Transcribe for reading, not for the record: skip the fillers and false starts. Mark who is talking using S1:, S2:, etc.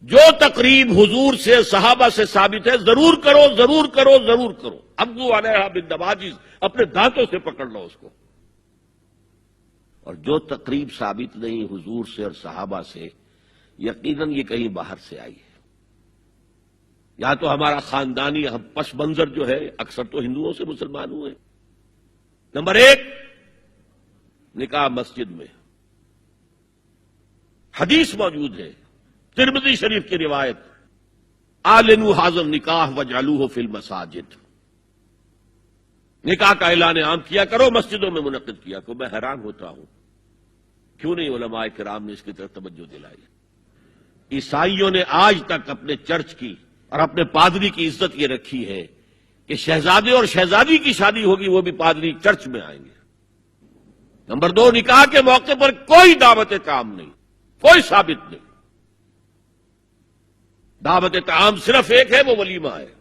S1: جو تقریب حضور سے صحابہ سے ثابت ہے ضرور کرو ضرور کرو ضرور کرو. ابو علیہا بالنواجذ، اپنے دانتوں سے پکڑ لو اس کو. اور جو تقریب ثابت نہیں حضور سے اور صحابہ سے، یقیناً یہ کہیں باہر سے آئی ہے. یا تو ہمارا خاندانی پس منظر جو ہے، اکثر تو ہندوؤں سے مسلمان ہوئے. نمبر 1، نکاح مسجد میں. حدیث موجود ہے ترمذی شریف کی روایت، اعلنوا ھذا النکاح واجعلوہ فی المساجد. نکاح کا اعلان عام کیا کرو، مسجدوں میں منعقد کیا کرو. میں حیران ہوتا ہوں کیوں نہیں علماء کرام نے اس کی طرف توجہ دلائی. عیسائیوں نے آج تک اپنے چرچ کی اور اپنے پادری کی عزت یہ رکھی ہے کہ شہزادے اور شہزادی کی شادی ہوگی وہ بھی پادری چرچ میں آئیں گے. نمبر 2، نکاح کے موقع پر کوئی دعوت طعام نہیں، کوئی ثابت نہیں. دعوت طعام صرف ایک ہے، وہ ولیمہ ہے.